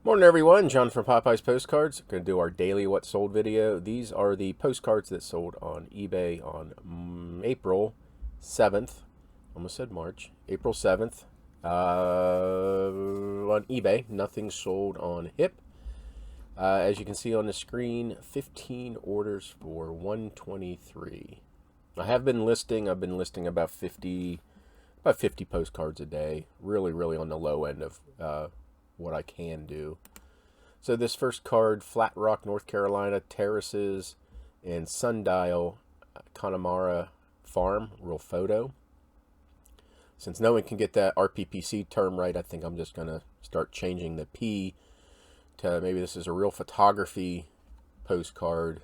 Morning, everyone. John from Popeyes Postcards. Going to do our daily what sold video. These are the postcards that sold on eBay on April 7th. Almost said March. April 7th. On eBay. Nothing sold on HIP. As you can see on the screen, 15 orders for 123. I've been listing about 50 postcards a day. Really on the low end of what I can do. So this first card, Flat Rock, North Carolina, Terraces and Sundial, Connemara Farm, real photo. Since no one can get that RPPC term right, I think I'm just going to start changing the P to maybe this is a real photography postcard.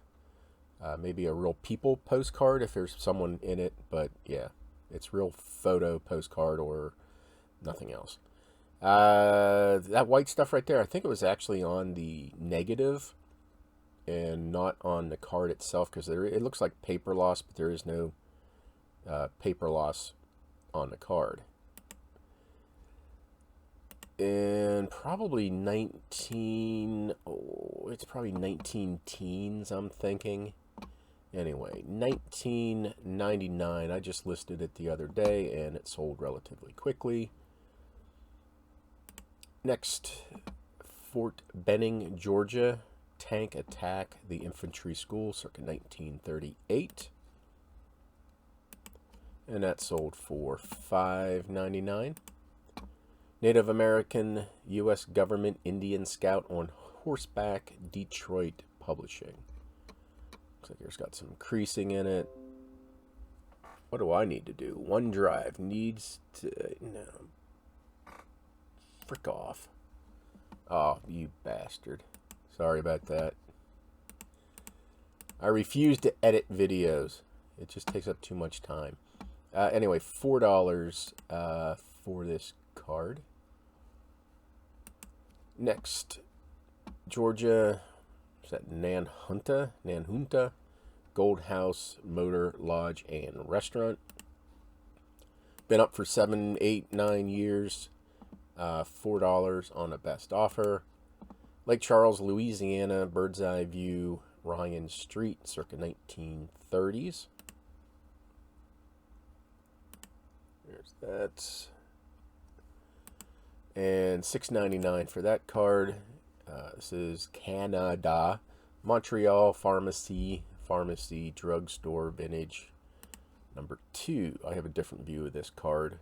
Maybe a real people postcard if there's someone in it. But yeah, it's real photo postcard or nothing else. That white stuff right there, I think it was actually on the negative and not on the card itself because it looks like paper loss, but there is no paper loss on the card. And probably 19, it's probably 19 teens, I'm thinking. Anyway, 1999, I just listed it the other day and it sold relatively quickly. Next, Fort Benning, Georgia, Tank Attack, the Infantry School, circa 1938. And that sold for $5.99. Native American U.S. Government Indian Scout on Horseback, Detroit Publishing. Looks like there's got some creasing in it. What do I need to do? OneDrive needs to... No. Frick off. Oh, you bastard. Sorry about that. I refuse to edit videos. It just takes up too much time. Anyway, $4 for this card. Next, Georgia, is that Nanhunta Gold House Motor Lodge and Restaurant. Been up for 7, 8, 9 years. $4 on a best offer. Lake Charles, Louisiana, Bird's Eye View, Ryan Street, circa 1930s. There's that. And $6.99 for that card. This is Canada, Montreal Pharmacy, Drugstore, Vintage. Number 2. I have a different view of this card.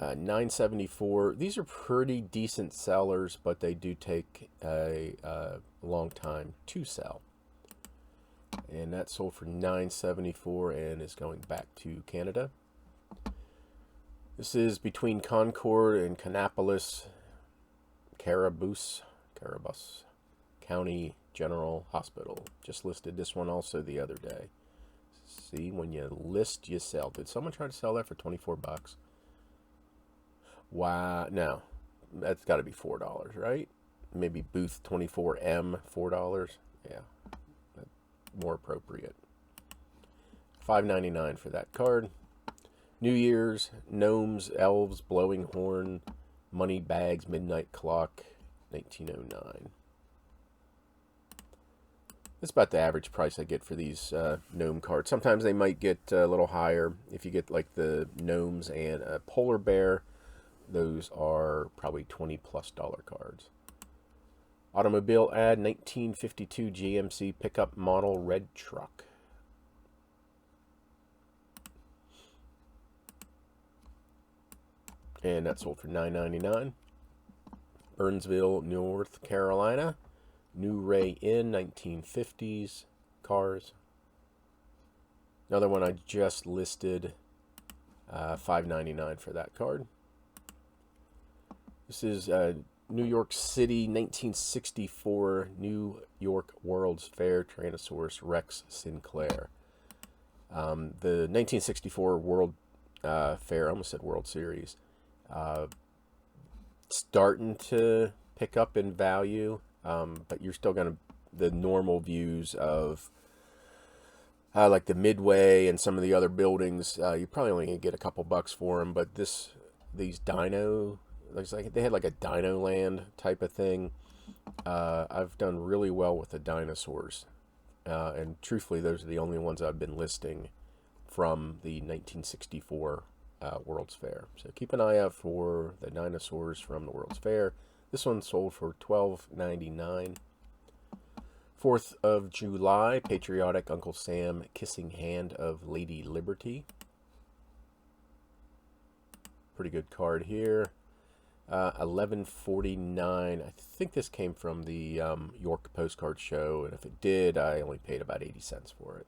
$9.74. These are pretty decent sellers, but they do take a long time to sell. And that sold for $9.74 and is going back to Canada. This is between Concord and Kannapolis, Caribous County General Hospital. Just listed this one also the other day. See, when you list, you sell. Did someone try to sell that for 24 bucks? Wow, no, that's got to be $4, right? Maybe booth 24M, $4. Yeah, more appropriate. $5.99 for that card. New Year's, Gnomes, Elves, Blowing Horn, Money Bags, Midnight Clock, 1909. That's about the average price I get for these gnome cards. Sometimes they might get a little higher if you get like the gnomes and a polar bear. Those are probably $20+ cards. Automobile ad, 1952 GMC pickup model red truck. And that sold for $9.99. Burnsville, North Carolina. New Ray Inn, 1950s cars. Another one I just listed, $5.99 for that card. This is New York City, 1964 New York World's Fair Tyrannosaurus Rex Sinclair. The 1964 World Fair, I almost said World Series, starting to pick up in value, but you're still going to, the normal views of like the Midway and some of the other buildings, you're probably only going to get a couple bucks for them, but these dino looks like they had like a Dino Land type of thing. I've done really well with the dinosaurs. And truthfully, those are the only ones I've been listing from the 1964 World's Fair. So keep an eye out for the dinosaurs from the World's Fair. This one sold for $12.99. 4th of July, Patriotic Uncle Sam Kissing Hand of Lady Liberty. Pretty good card here. $11.49. I think this came from the York Postcard Show, and if it did, I only paid about 80 cents for it.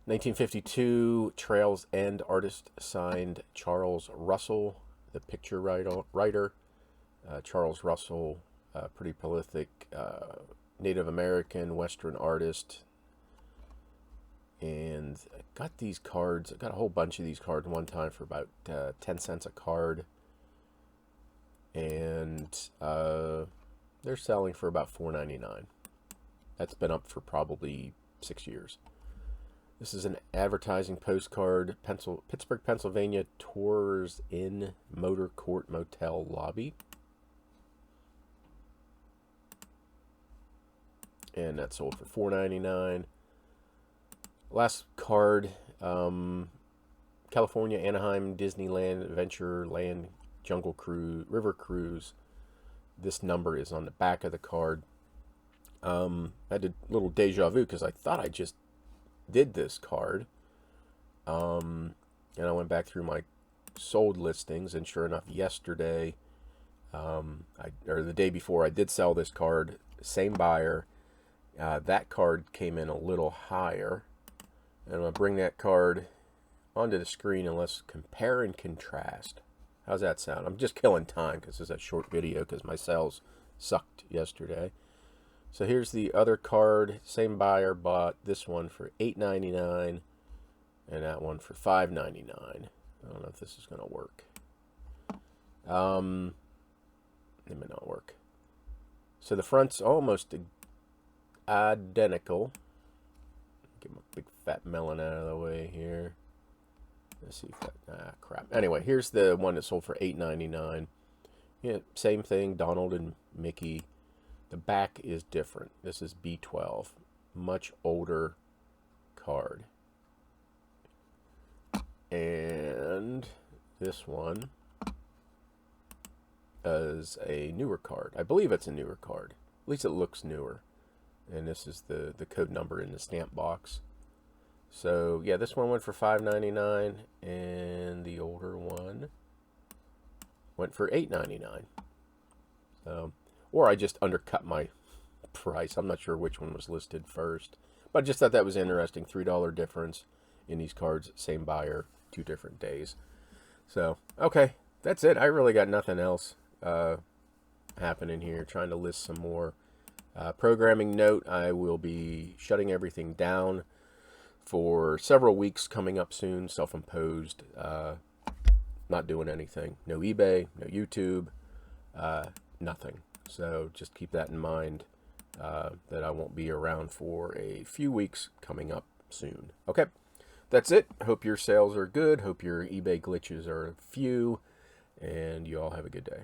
1952, Trails End artist signed Charles Russell, the picture writer. Charles Russell, pretty prolific Native American Western artist. And I got these cards. I got a whole bunch of these cards one time for about 10 cents a card. And they're selling for about $4.99. That's been up for probably 6 years. This is an advertising postcard. Pittsburgh, Pennsylvania, Tours Inn Motor Court Motel Lobby. And that sold for $4.99. Last card, California, Anaheim, Disneyland, Adventureland, Jungle Cruise, River Cruise. This number is on the back of the card. I had a little deja vu because I thought I just did this card. And I went back through my sold listings, and sure enough, yesterday, or the day before, I did sell this card. Same buyer. That card came in a little higher. And I'm going to bring that card onto the screen and let's compare and contrast. How's that sound? I'm just killing time because it's a short video because my sales sucked yesterday. So here's the other card. Same buyer bought this one for $8.99 and that one for $5.99. I don't know if this is going to work. It may not work. So the front's almost identical. Get my big fat melon out of the way here. Let's see if that, crap. Anyway, here's the one that sold for $8.99. Yeah, same thing, Donald and Mickey. The back is different. This is B12. Much older card. And this one is a newer card. I believe it's a newer card. At least it looks newer. And this is the code number in the stamp box. So, yeah, this one went for $5.99, and the older one went for $8.99. So, or I just undercut my price. I'm not sure which one was listed first. But I just thought that was interesting. $3 difference in these cards. Same buyer, 2 different days. So, okay, that's it. I really got nothing else happening here. Trying to list some more. Programming note, I will be shutting everything down for several weeks coming up soon, self-imposed, not doing anything. No eBay, no YouTube, nothing. So just keep that in mind, that I won't be around for a few weeks coming up soon. Okay, that's it. Hope your sales are good. Hope your eBay glitches are few, and you all have a good day.